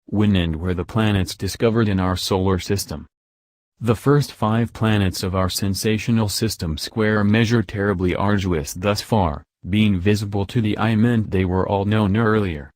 when and where the planets discovered in our solar system. The first 5 planets of our sensational system square measure terribly arduous thus far, being visible to the eye meant they were all known earlier.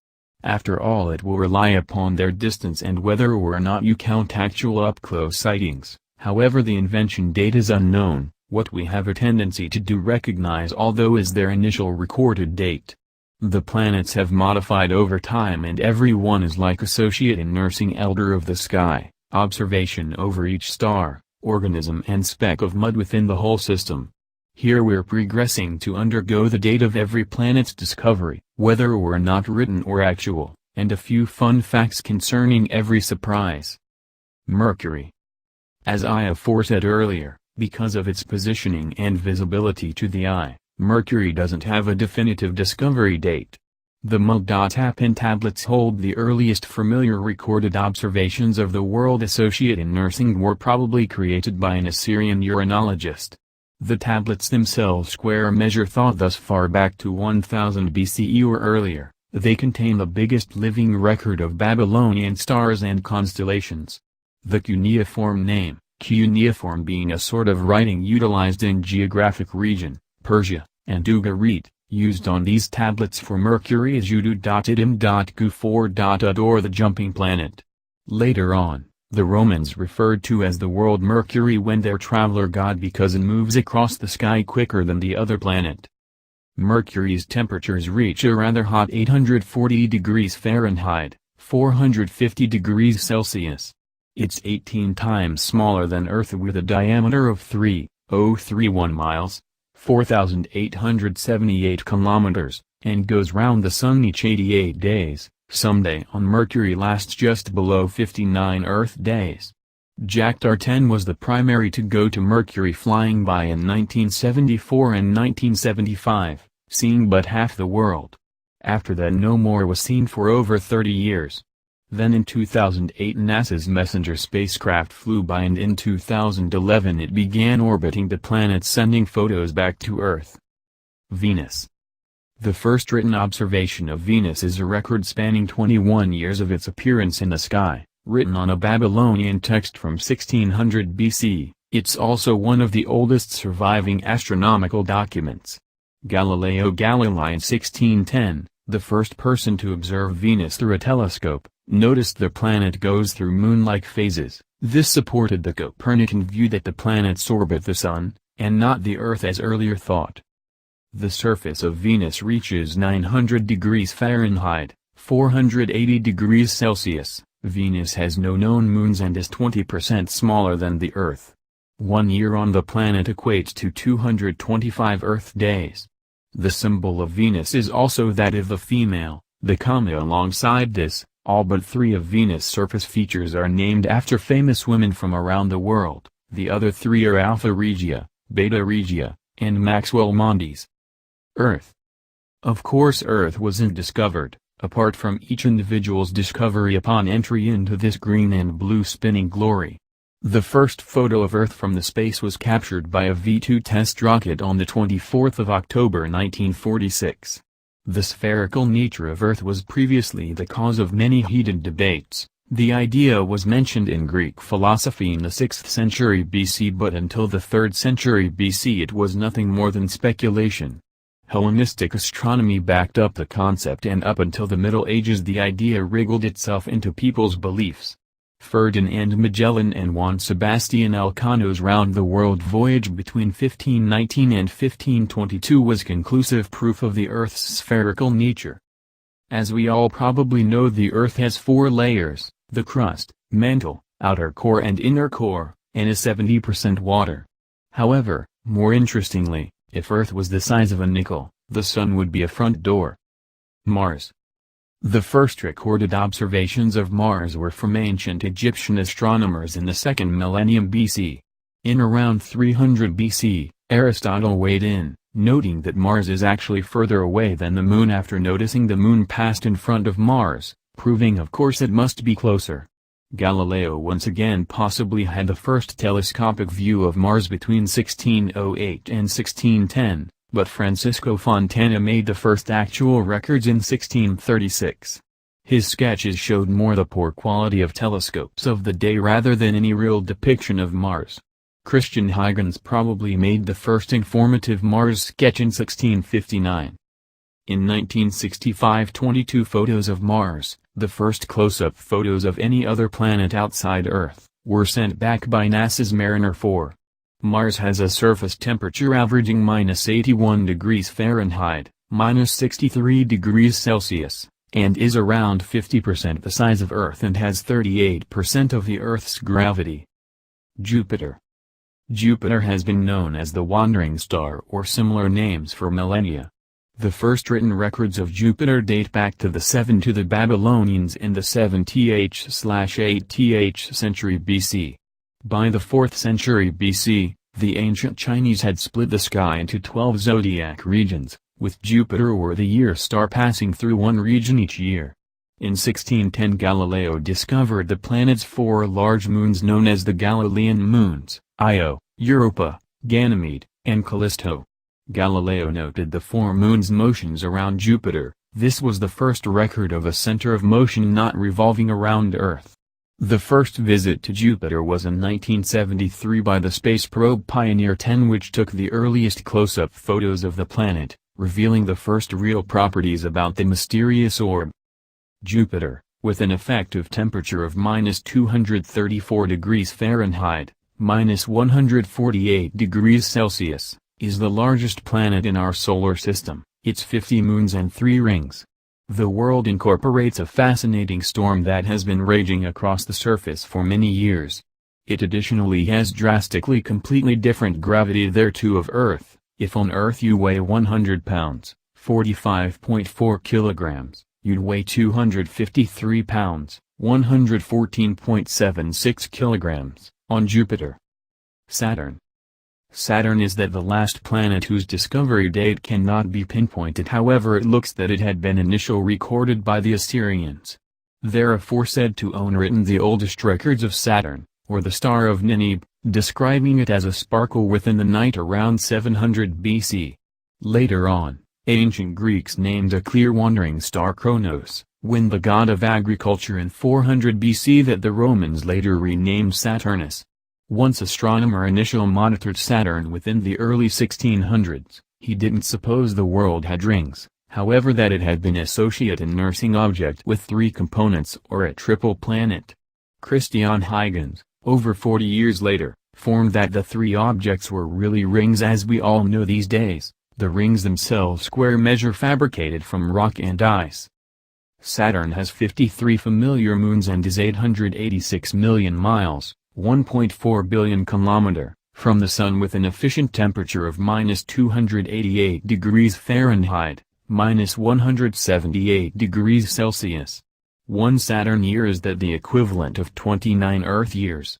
After all, it will rely upon their distance and whether or not you count actual up-close sightings. However, the invention date is unknown. What we have a tendency to do recognize although is their initial recorded date. The planets have modified over time and every one is like associate in nursing elder of the sky, observation over each star, organism and speck of mud within the whole system. Here we're progressing to undergo the date of every planet's discovery, whether or not written or actual, and a few fun facts concerning every surprise. Mercury. As I aforesaid earlier, because of its positioning and visibility to the eye, Mercury doesn't have a definitive discovery date. The Mul-Dap-In tablets hold the earliest familiar recorded observations of the world associate in nursing were probably created by an Assyrian uranologist. The tablets themselves square measure thought thus far back to 1000 BCE or earlier. They contain the biggest living record of Babylonian stars and constellations. The cuneiform name, cuneiform being a sort of writing utilized in geographic region, Persia, and Ugarit, used on these tablets for Mercury is Udu.idim.gu4.ud or the jumping planet. Later on, the Romans referred to as the world Mercury when their traveler god because it moves across the sky quicker than the other planet. Mercury's temperatures reach a rather hot 840 degrees Fahrenheit, 450 degrees Celsius. It's 18 times smaller than Earth with a diameter of 3,031 miles, 4,878 kilometers, and goes round the Sun each 88 days. Someday on Mercury lasts just below 59 Earth days. Jacques Dartin was the primary to go to Mercury flying by in 1974 and 1975, seeing but half the world. After that no more was seen for over 30 years. Then in 2008 NASA's Messenger spacecraft flew by and in 2011 it began orbiting the planet sending photos back to Earth. Venus. The first written observation of Venus is a record spanning 21 years of its appearance in the sky, written on a Babylonian text from 1600 BC. It's also one of the oldest surviving astronomical documents. Galileo Galilei in 1610, the first person to observe Venus through a telescope, noticed the planet goes through moon-like phases. This supported the Copernican view that the planets orbit the Sun, and not the Earth as earlier thought. The surface of Venus reaches 900 degrees Fahrenheit, 480 degrees Celsius. Venus has no known moons and is 20% smaller than the Earth. 1 year on the planet equates to 225 Earth days. The symbol of Venus is also that of the female, the comma alongside this. All but 3 of Venus' surface features are named after famous women from around the world. The other 3 are Alpha Regia, Beta Regia, and Maxwell Mondes. Earth. Of course Earth wasn't discovered, apart from each individual's discovery upon entry into this green and blue spinning glory. The first photo of Earth from the space was captured by a V-2 test rocket on the 24th of October 1946. The spherical nature of Earth was previously the cause of many heated debates. The idea was mentioned in Greek philosophy in the 6th century BC, but until the 3rd century BC it was nothing more than speculation. Hellenistic astronomy backed up the concept, and up until the Middle Ages the idea wriggled itself into people's beliefs. Ferdinand Magellan and Juan Sebastian Elcano's round-the-world voyage between 1519 and 1522 was conclusive proof of the Earth's spherical nature. As we all probably know, the Earth has 4 layers, the crust, mantle, outer core and inner core, and is 70% water. However, more interestingly, if Earth was the size of a nickel, the Sun would be a front door. Mars. The first recorded observations of Mars were from ancient Egyptian astronomers in the 2nd millennium BC. In around 300 BC, Aristotle weighed in, noting that Mars is actually further away than the Moon after noticing the Moon passed in front of Mars, proving of course it must be closer. Galileo once again possibly had the first telescopic view of Mars between 1608 and 1610. But Francisco Fontana made the first actual records in 1636. His sketches showed more the poor quality of telescopes of the day rather than any real depiction of Mars. Christian Huygens probably made the first informative Mars sketch in 1659. In 1965, 22 photos of Mars, the first close-up photos of any other planet outside Earth, were sent back by NASA's Mariner 4. Mars has a surface temperature averaging -81 degrees Fahrenheit, -63 degrees Celsius, and is around 50% the size of Earth and has 38% of the Earth's gravity. Jupiter. Jupiter has been known as the Wandering Star or similar names for millennia. The first written records of Jupiter date back to the Babylonians in the 7th/8th century BC. By the 4th century BC, the ancient Chinese had split the sky into 12 zodiac regions, with Jupiter or the year star passing through one region each year. In 1610 Galileo discovered the planet's 4 large moons known as the Galilean moons, Io, Europa, Ganymede, and Callisto. Galileo noted the 4 moons' motions around Jupiter. This was the first record of a center of motion not revolving around Earth. The first visit to Jupiter was in 1973 by the space probe Pioneer 10, which took the earliest close-up photos of the planet, revealing the first real properties about the mysterious orb. Jupiter, with an effective temperature of -234 degrees Fahrenheit, -148 degrees Celsius, is the largest planet in our solar system. Its 50 moons and 3 rings. The world incorporates a fascinating storm that has been raging across the surface for many years. It additionally has drastically completely different gravity thereto of Earth. If on Earth you weigh 100 pounds, 45.4 kilograms, you'd weigh 253 pounds, 114.76 kilograms, on Jupiter. Saturn. Saturn is the last planet whose discovery date cannot be pinpointed, however it looks that it had been initially recorded by the Assyrians. Therefore said to own written the oldest records of Saturn, or the star of Ninib, describing it as a sparkle within the night around 700 BC. Later on, ancient Greeks named a clear wandering star Kronos, when the god of agriculture in 400 BC that the Romans later renamed Saturnus. Once astronomer initially monitored Saturn within the early 1600s, he didn't suppose the world had rings, however that it had been associate and nursing object with 3 components or a triple planet. Christian Huygens, over 40 years later, formed that the 3 objects were really rings as we all know these days, the rings themselves square measure fabricated from rock and ice. Saturn has 53 familiar moons and is 886 million miles. 1.4 billion km, from the Sun with an efficient temperature of -288 degrees Fahrenheit, -178 degrees Celsius. 1 Saturn year is the equivalent of 29 Earth years.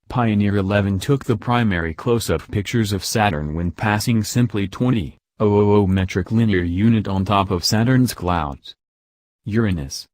Pioneer 11 took the primary close-up pictures of Saturn when passing simply 20,000 metric linear unit on top of Saturn's clouds. Uranus.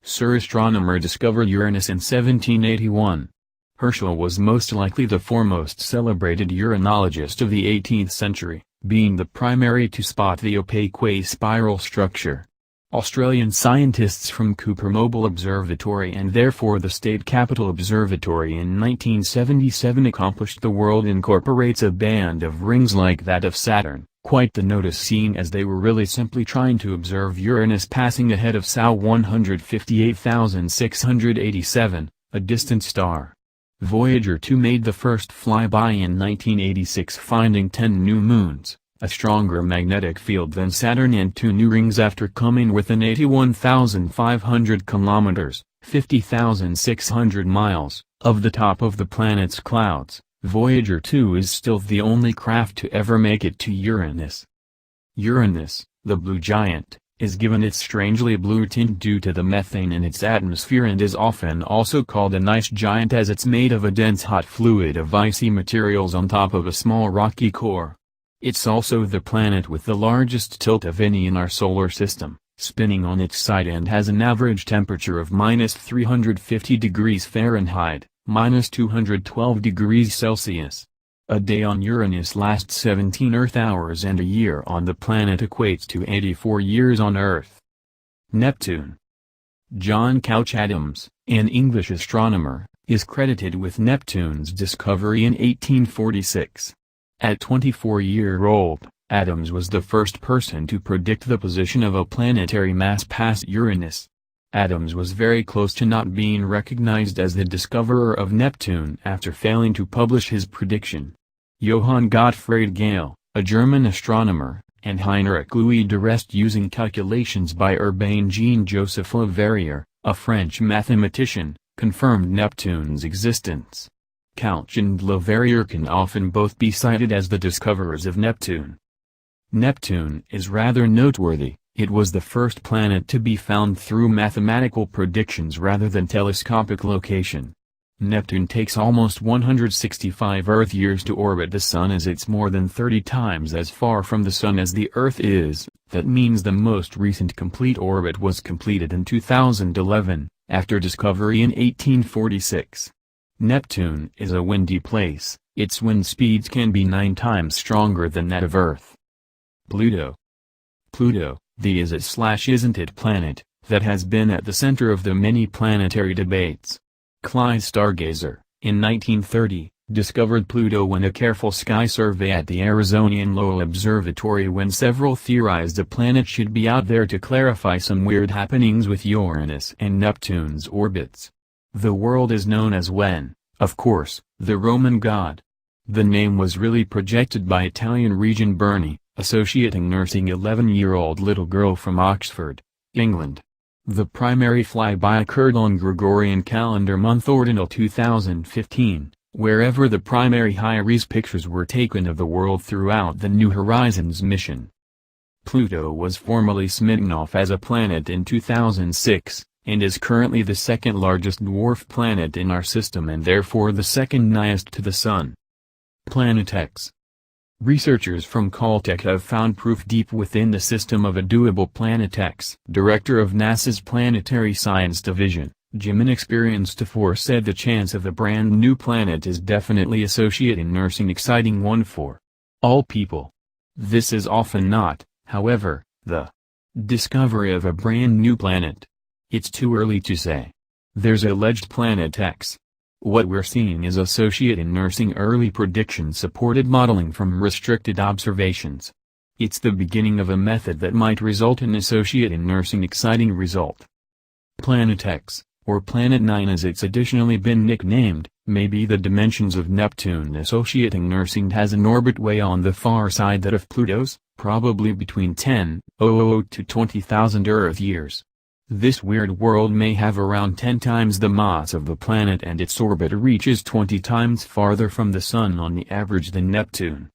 Sir astronomer discovered Uranus in 1781. Herschel was most likely the foremost celebrated uranologist of the 18th century, being the primary to spot the opaque spiral structure. Australian scientists from Cooper Mobile Observatory and therefore the State Capital Observatory in 1977 accomplished the world incorporates a band of rings like that of Saturn, quite the notice seeing as they were really simply trying to observe Uranus passing ahead of SAO 158,687, a distant star. Voyager 2 made the first flyby in 1986 finding 10 new moons, a stronger magnetic field than Saturn and 2 new rings after coming within 81,500 kilometers, 50,600 miles, of the top of the planet's clouds. Voyager 2 is still the only craft to ever make it to Uranus. Uranus, the blue giant, is given its strangely blue tint due to the methane in its atmosphere and is often also called an ice giant as it's made of a dense hot fluid of icy materials on top of a small rocky core. It's also the planet with the largest tilt of any in our solar system, spinning on its side and has an average temperature of -350 degrees Fahrenheit, -212 degrees Celsius. A day on Uranus lasts 17 Earth hours and a year on the planet equates to 84 years on Earth. Neptune. John Couch Adams, an English astronomer, is credited with Neptune's discovery in 1846. At 24-year-old, Adams was the first person to predict the position of a planetary mass past Uranus. Adams was very close to not being recognized as the discoverer of Neptune after failing to publish his prediction. Johann Gottfried Galle, a German astronomer, and Heinrich Louis d'Arrest using calculations by Urbain Jean-Joseph Leverrier, a French mathematician, confirmed Neptune's existence. Couch and Leverrier can often both be cited as the discoverers of Neptune. Neptune is rather noteworthy. It was the first planet to be found through mathematical predictions rather than telescopic location. Neptune takes almost 165 Earth years to orbit the Sun, as it's more than 30 times as far from the Sun as the Earth is. That means the most recent complete orbit was completed in 2011, after discovery in 1846. Neptune is a windy place. Its wind speeds can be 9 times stronger than that of Earth. Pluto. Pluto, the is-it/isn't-it planet, that has been at the center of the many planetary debates. Clyde Stargazer, in 1930, discovered Pluto when a careful sky survey at the Arizonian Lowell Observatory, when several theorized the planet should be out there to clarify some weird happenings with Uranus and Neptune's orbits. The world is known as when, of course, the Roman god. The name was really projected by Italian Regent Bernie, associating nursing 11-year-old little girl from Oxford, England. The primary flyby occurred on Gregorian calendar month Ordinal 2015, wherever the primary high-res pictures were taken of the world throughout the New Horizons mission. Pluto was formally smitten off as a planet in 2006, and is currently the second largest dwarf planet in our system and therefore the second nighest to the Sun. Planet X. Researchers from Caltech have found proof deep within the system of a doable Planet X. Director of NASA's Planetary Science Division, Jim Inexperienced4 said the chance of a brand new planet is definitely associated in nursing exciting one for all people. This is often not, however, the discovery of a brand new planet. It's too early to say. There's alleged Planet X. What we're seeing is associate in nursing early prediction-supported modeling from restricted observations. It's the beginning of a method that might result in associate in nursing exciting result. Planet X, or Planet 9 as it's additionally been nicknamed, may be the dimensions of Neptune. Associating nursing has an orbit way on the far side that of Pluto's, probably between 10,000 to 20,000 Earth years. This weird world may have around 10 times the mass of the planet, and its orbit reaches 20 times farther from the Sun on the average than Neptune.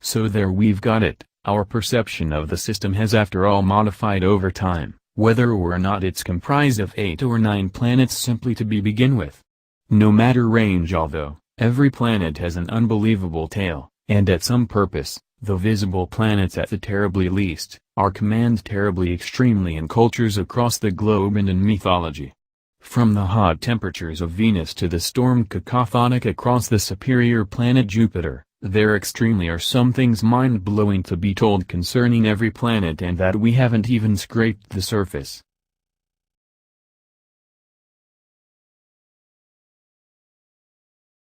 So there we've got it. Our perception of the system has after all modified over time, whether or not it's comprised of 8 or 9 planets simply to begin with. No matter range, although, every planet has an unbelievable tale, and at some purpose, the visible planets at the terribly least, are command terribly extremely in cultures across the globe and in mythology. From the hot temperatures of Venus to the storm cacophonic across the superior planet Jupiter, there extremely are some things mind-blowing to be told concerning every planet, and that we haven't even scraped the surface.